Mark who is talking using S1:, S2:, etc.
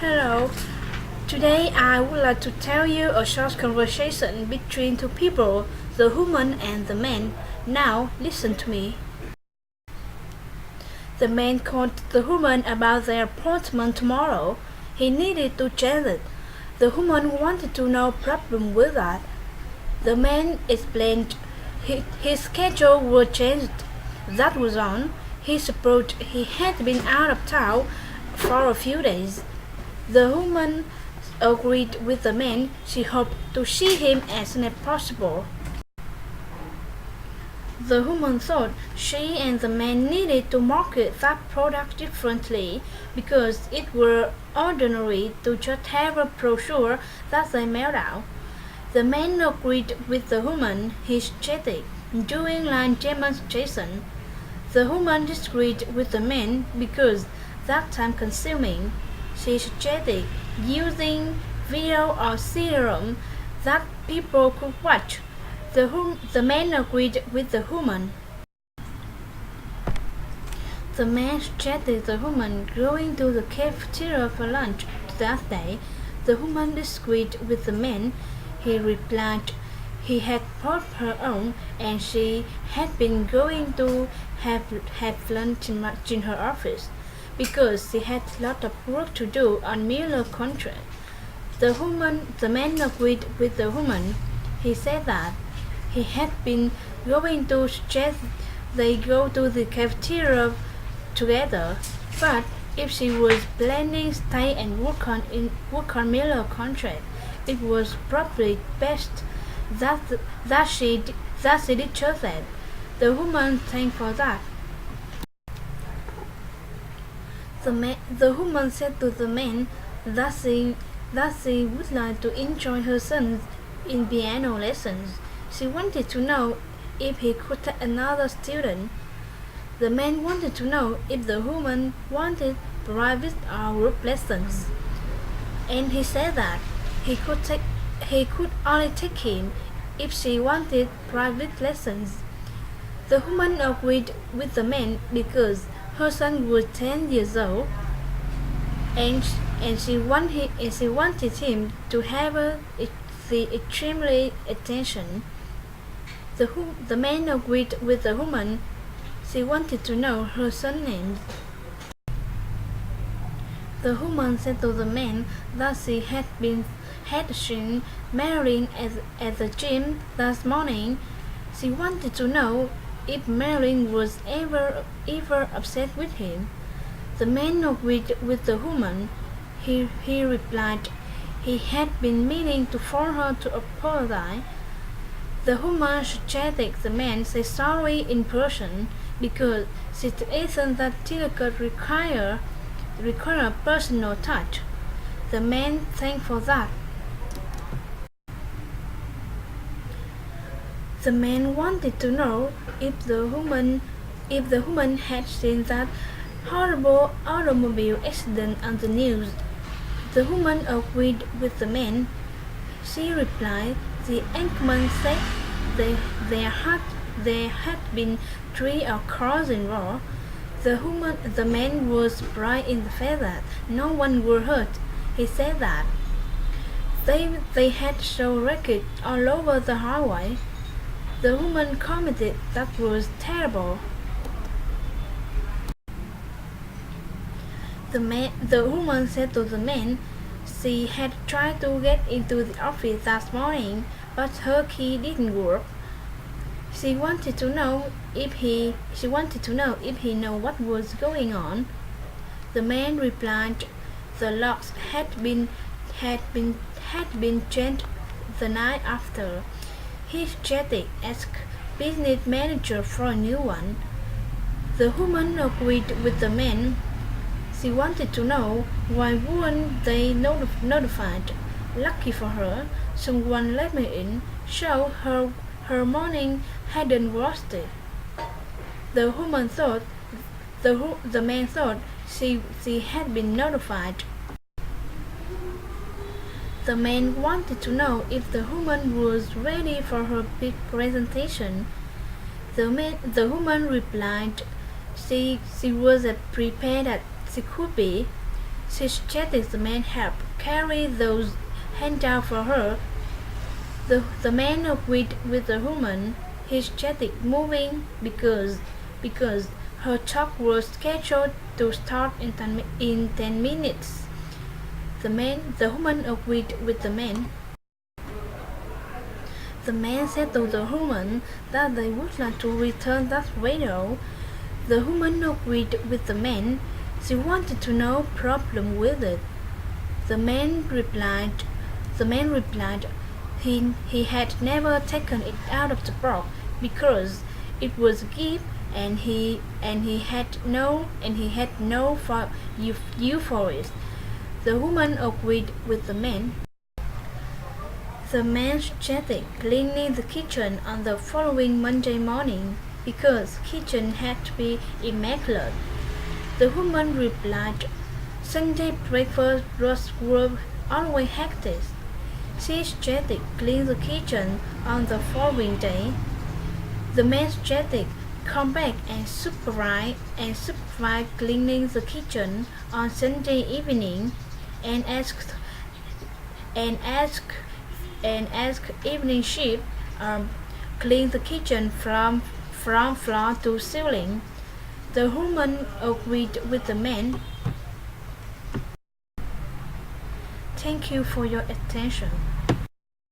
S1: Hello. Today I would like to tell you a short conversation between two people, the woman and the man. Now listen to me. The man called the woman about their appointment tomorrow. He needed to change it. The woman wanted to know problem with that. The man explained his schedule was changed. That was on. He supposed he had been out of town for a few days. The woman agreed with the man. She hoped to see him as soon as possible. The woman thought she and the man needed to market that product differently because it were ordinary to just have a brochure that they mailed out. The man agreed with the woman. He chatted, doing line demonstration. The woman disagreed with the man because that time consuming. She suggested using video or CD-ROM that people could watch. The man agreed with the woman. The man suggested the woman going to the cafeteria for lunch that day. The woman disagreed with the man. He replied he had bought her own and she had been going to have lunch in her office because she had a lot of work to do on Miller contract. The man agreed with the woman. He said that he had been going to suggest they go to the cafeteria together, but if she was planning to stay and work on Miller contract, it was probably best that she did just that. The woman thanked for that. The woman said to the man that she would like to enjoy her son in piano lessons. She wanted to know if he could take another student. The man wanted to know if the woman wanted private or group lessons, and he said that he could only take him if she wanted private lessons. The woman agreed with the man because her son was 10 years old, and she wanted him to have the extremely attention. The man agreed with the woman. She wanted to know her son's name. The woman said to the man that she had seen Marilyn at the gym that morning. She wanted to know if Marilyn was ever upset with him. The man agreed with the woman. He replied he had been meaning for her to apologize. The woman suggested the man say sorry in person because situations that typically require personal touch. The man thanked for that. The man wanted to know if the woman had seen that horrible automobile accident on the news. The woman agreed with the man. She replied the Anchorman said there had been 3 cars involved. The man was surprised in the fact that no one was hurt. He said that they had show wreckage all over the highway. The woman commented that was terrible. The woman said to the man she had tried to get into the office that morning, but her key didn't work. She wanted to know if he knew what was going on. The man replied the locks had been changed the night after. He chatted asked business manager for a new one. The woman agreed with the man. She wanted to know why weren't they notified. Lucky for her, someone let me in, so her morning hadn't roasted. The woman thought the man thought she had been notified. The man wanted to know if the woman was ready for her big presentation. The woman replied she was as prepared as she could be. She suggested the man help carry those handouts for her. The man agreed with the woman. He suggested moving because her talk was scheduled to start in 10 minutes. The woman agreed with the man. The man said to the woman that they would like to return that radio. The woman agreed with the man. She wanted to know problem with it. The man replied he had never taken it out of the box because it was a gift and he had no use for it. The woman agreed with the man. The man suggested cleaning the kitchen on the following Monday morning because the kitchen had to be immaculate. The woman replied, Sunday breakfast was always hectic. She suggested clean the kitchen on the following day. The man suggested come back and supervise cleaning the kitchen on Sunday evening and asked evening shift clean the kitchen from floor to ceiling. The woman agreed with the man. Thank you for your attention.